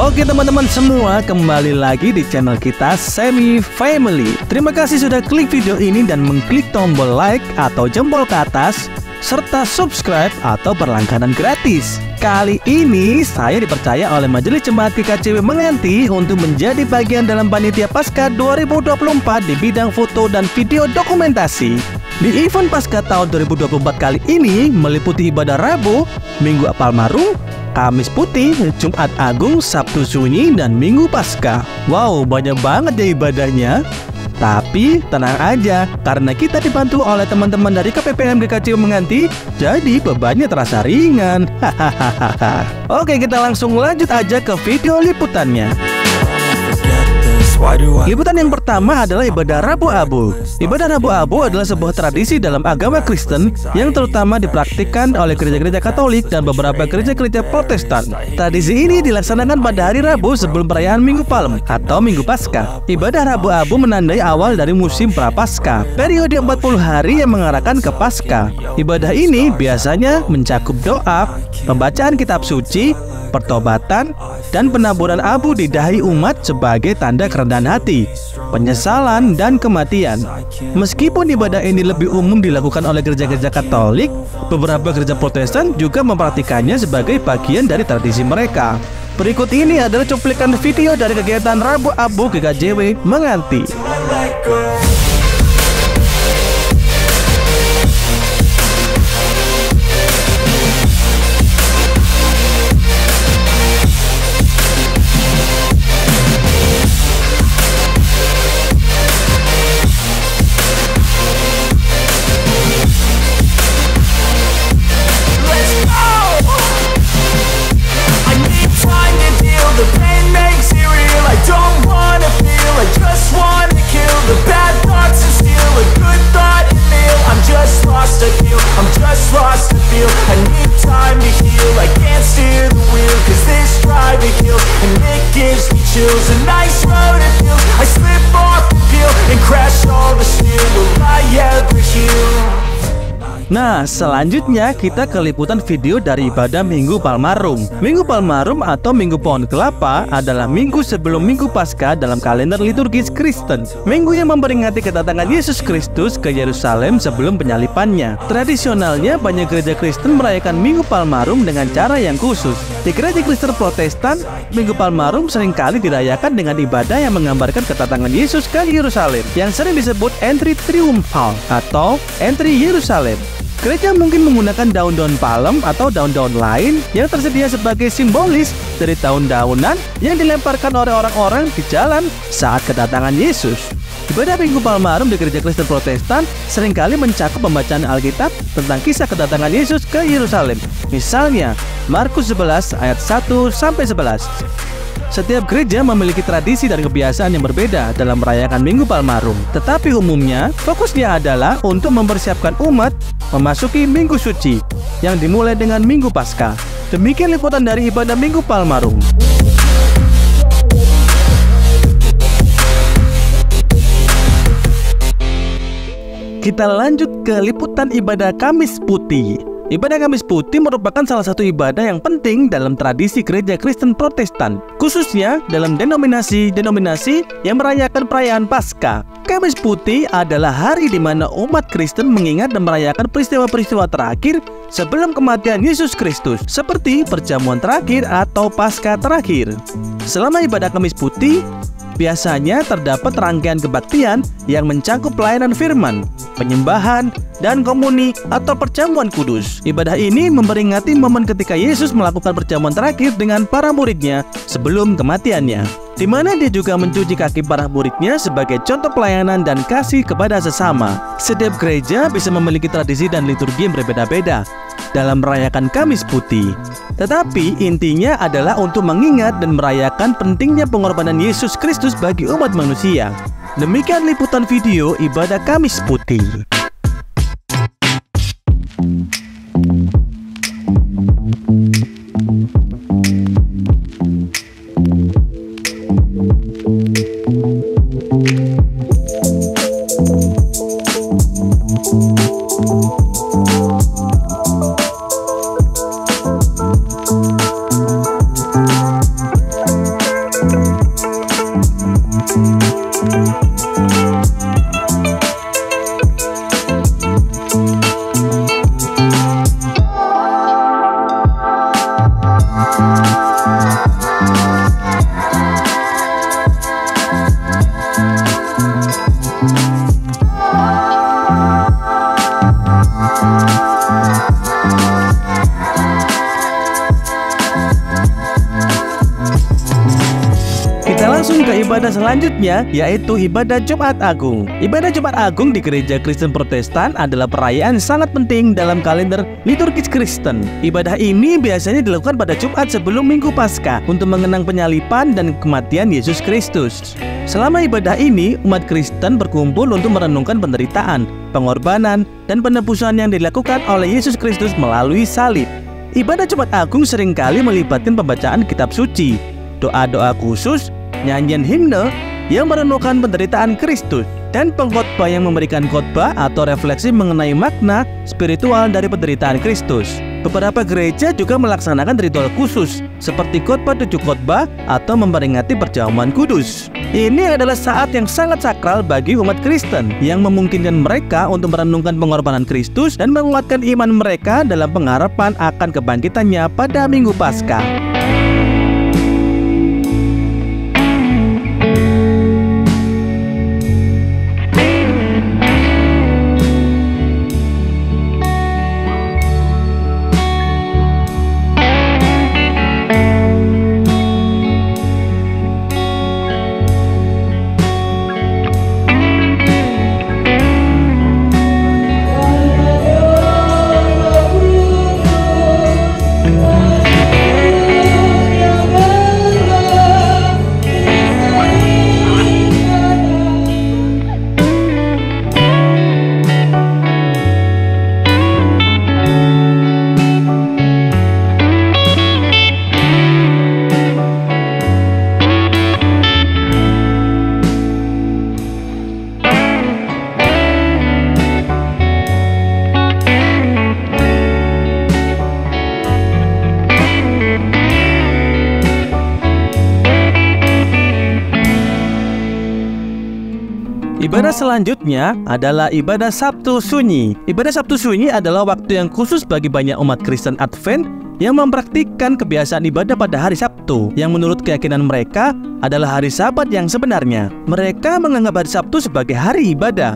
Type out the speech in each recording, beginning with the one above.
Oke teman-teman semua, kembali lagi di channel kita Semi Family. Terima kasih sudah klik video ini dan mengklik tombol like atau jempol ke atas, serta subscribe atau berlangganan gratis. Kali ini saya dipercaya oleh Majelis Jemaat GKJW Menganti untuk menjadi bagian dalam panitia Paskah 2024 di bidang foto dan video dokumentasi. Di event Paskah tahun 2024 kali ini meliputi ibadah Rabu, Minggu Palmarum, Kamis Putih, Jumat Agung, Sabtu Sunyi, dan Minggu Paskah. Wow, banyak banget ya ibadahnya. Tapi tenang aja, karena kita dibantu oleh teman-teman dari KPPM GKJW Menganti, jadi bebannya terasa ringan. Hahaha. Oke, kita langsung lanjut aja ke video liputannya. Liputan yang pertama adalah ibadah Rabu Abu. Ibadah Rabu Abu adalah sebuah tradisi dalam agama Kristen yang terutama dipraktikkan oleh gereja-gereja Katolik dan beberapa gereja-gereja Protestan. Tradisi ini dilaksanakan pada hari Rabu sebelum perayaan Minggu Palm atau Minggu Paskah. Ibadah Rabu Abu menandai awal dari musim Prapaskah, periode 40 hari yang mengarahkan ke Paskah. Ibadah ini biasanya mencakup doa, pembacaan kitab suci, pertobatan, dan penaburan abu di dahi umat sebagai tanda kerendahan hati, penyesalan, dan kematian. Meskipun ibadah ini lebih umum dilakukan oleh gereja-gereja Katolik, beberapa gereja Protestan juga mempraktikannya sebagai bagian dari tradisi mereka. Berikut ini adalah cuplikan video dari kegiatan Rabu Abu GKJW Menganti. Nah, selanjutnya kita ke liputan video dari ibadah Minggu Palmarum. Minggu Palmarum atau Minggu Pohon Kelapa adalah minggu sebelum Minggu Paskah dalam kalender liturgis Kristen. Minggu yang memperingati kedatangan Yesus Kristus ke Yerusalem sebelum penyalipannya. Tradisionalnya, banyak gereja Kristen merayakan Minggu Palmarum dengan cara yang khusus. Di gereja Kristen Protestan, Minggu Palmarum seringkali dirayakan dengan ibadah yang menggambarkan kedatangan Yesus ke Yerusalem, yang sering disebut Entry Triumphal atau Entry Yerusalem. Gereja mungkin menggunakan daun-daun palem atau daun-daun lain yang tersedia sebagai simbolis dari daun-daunan yang dilemparkan oleh orang-orang di jalan saat kedatangan Yesus. Ibadah Minggu Palmarum di gereja Kristen Protestan seringkali mencakup pembacaan Alkitab tentang kisah kedatangan Yesus ke Yerusalem. Misalnya, Markus 11 ayat 1-11. Setiap gereja memiliki tradisi dan kebiasaan yang berbeda dalam merayakan Minggu Palmarum. Tetapi umumnya, fokusnya adalah untuk mempersiapkan umat memasuki Minggu Suci yang dimulai dengan Minggu Paskah. Demikian liputan dari ibadah Minggu Palmarum. Kita lanjut ke liputan ibadah Kamis Putih. Ibadah Kamis Putih merupakan salah satu ibadah yang penting dalam tradisi gereja Kristen Protestan, khususnya dalam denominasi yang merayakan perayaan Paskah. Kamis Putih adalah hari di mana umat Kristen mengingat dan merayakan peristiwa-peristiwa terakhir sebelum kematian Yesus Kristus, seperti perjamuan terakhir atau Paskah terakhir. Selama ibadah Kamis Putih, biasanya terdapat rangkaian kebaktian yang mencakup pelayanan firman, penyembahan, dan komuni atau perjamuan kudus. Ibadah ini memperingati momen ketika Yesus melakukan perjamuan terakhir dengan para muridnya sebelum kematiannya, di mana dia juga mencuci kaki para muridnya sebagai contoh pelayanan dan kasih kepada sesama. Setiap gereja bisa memiliki tradisi dan liturgi yang berbeda-beda dalam merayakan Kamis Putih. Tetapi intinya adalah untuk mengingat dan merayakan pentingnya pengorbanan Yesus Kristus bagi umat manusia. Demikian liputan video ibadah Kamis Putih. Langsung ke ibadah selanjutnya, yaitu ibadah Jumat Agung. Ibadah Jumat Agung di gereja Kristen Protestan adalah perayaan sangat penting dalam kalender liturgis Kristen. Ibadah ini biasanya dilakukan pada Jumat sebelum Minggu Paskah untuk mengenang penyaliban dan kematian Yesus Kristus. Selama ibadah ini, umat Kristen berkumpul untuk merenungkan penderitaan, pengorbanan, dan penebusan yang dilakukan oleh Yesus Kristus melalui salib. Ibadah Jumat Agung seringkali melibatkan pembacaan kitab suci, doa-doa khusus, nyanyian himne yang merenungkan penderitaan Kristus, dan pengkhotbah yang memberikan khotbah atau refleksi mengenai makna spiritual dari penderitaan Kristus. Beberapa gereja juga melaksanakan ritual khusus seperti khotbah 7 khotbah atau memperingati perjamuan kudus. Ini adalah saat yang sangat sakral bagi umat Kristen yang memungkinkan mereka untuk merenungkan pengorbanan Kristus dan menguatkan iman mereka dalam pengharapan akan kebangkitannya pada Minggu Paskah. Ibadah selanjutnya adalah ibadah Sabtu Sunyi. Ibadah Sabtu Sunyi adalah waktu yang khusus bagi banyak umat Kristen Advent yang mempraktikkan kebiasaan ibadah pada hari Sabtu, yang menurut keyakinan mereka adalah hari Sabat yang sebenarnya. Mereka menganggap hari Sabtu sebagai hari ibadah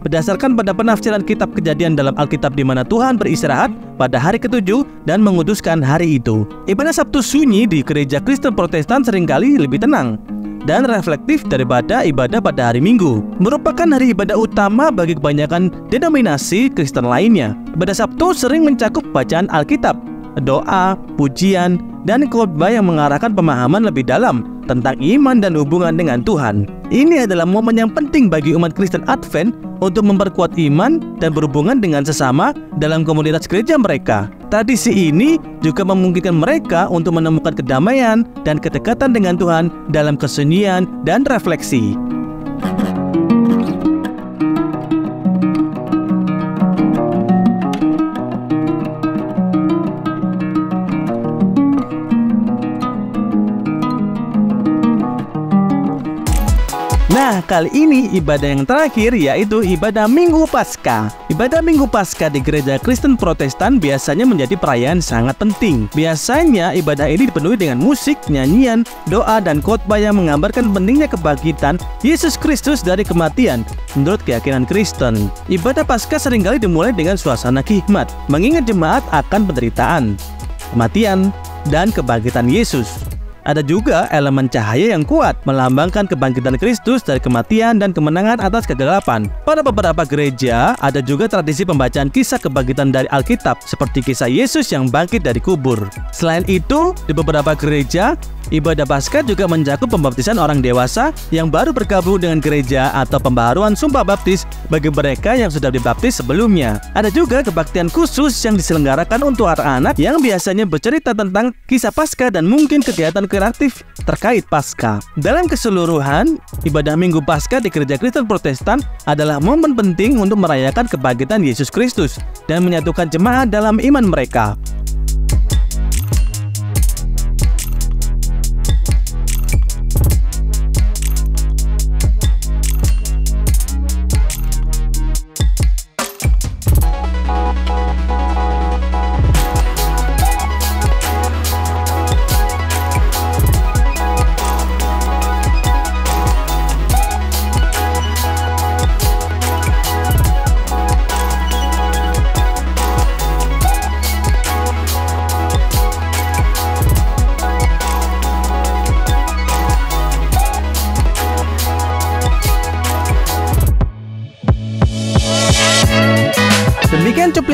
berdasarkan pada penafsiran kitab Kejadian dalam Alkitab, di mana Tuhan beristirahat pada hari ke-7 dan menguduskan hari itu. Ibadah Sabtu Sunyi di gereja Kristen Protestan seringkali lebih tenang dan reflektif daripada ibadah pada hari Minggu. Merupakan hari ibadah utama bagi kebanyakan denominasi Kristen lainnya. Ibadah Sabtu sering mencakup bacaan Alkitab, doa, pujian, dan khotbah yang mengarahkan pemahaman lebih dalam tentang iman dan hubungan dengan Tuhan. Ini adalah momen yang penting bagi umat Kristen Advent untuk memperkuat iman dan berhubungan dengan sesama dalam komunitas gereja mereka. Tradisi ini juga memungkinkan mereka untuk menemukan kedamaian dan kedekatan dengan Tuhan dalam kesunyian dan refleksi. Nah, kali ini ibadah yang terakhir yaitu ibadah Minggu Paskah. Ibadah Minggu Paskah di gereja Kristen Protestan biasanya menjadi perayaan sangat penting. Biasanya ibadah ini dipenuhi dengan musik, nyanyian, doa, dan khotbah yang menggambarkan pentingnya kebangkitan Yesus Kristus dari kematian menurut keyakinan Kristen. Ibadah Paskah seringkali dimulai dengan suasana khidmat, mengingat jemaat akan penderitaan, kematian, dan kebangkitan Yesus. Ada juga elemen cahaya yang kuat, melambangkan kebangkitan Kristus dari kematian dan kemenangan atas kegelapan. Pada beberapa gereja, ada juga tradisi pembacaan kisah kebangkitan dari Alkitab, seperti kisah Yesus yang bangkit dari kubur. Selain itu, di beberapa gereja, ibadah Paskah juga mencakup pembaptisan orang dewasa yang baru bergabung dengan gereja atau pembaharuan sumpah baptis bagi mereka yang sudah dibaptis sebelumnya. Ada juga kebaktian khusus yang diselenggarakan untuk anak-anak yang biasanya bercerita tentang kisah Paskah dan mungkin kegiatan kreatif terkait Paskah. Dalam keseluruhan, ibadah Minggu Paskah di gereja Kristen Protestan adalah momen penting untuk merayakan kebangkitan Yesus Kristus dan menyatukan jemaat dalam iman mereka.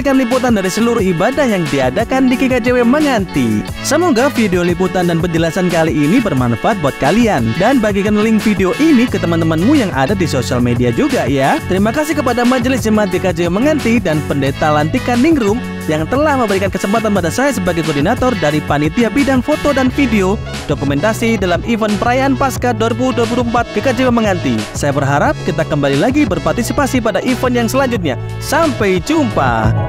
memberikan liputan dari seluruh ibadah yang diadakan di GKJW Menganti. Semoga video liputan dan penjelasan kali ini bermanfaat buat kalian, dan bagikan link video ini ke teman-temanmu yang ada di sosial media juga ya. Terima kasih kepada Majelis Jemaat GKJW Menganti dan Pendeta Lantikan Ningrum yang telah memberikan kesempatan pada saya sebagai koordinator dari Panitia Bidang Foto dan Video Dokumentasi dalam event perayaan Paskah 2024 GKJW Menganti. Saya berharap kita kembali lagi berpartisipasi pada event yang selanjutnya. Sampai jumpa.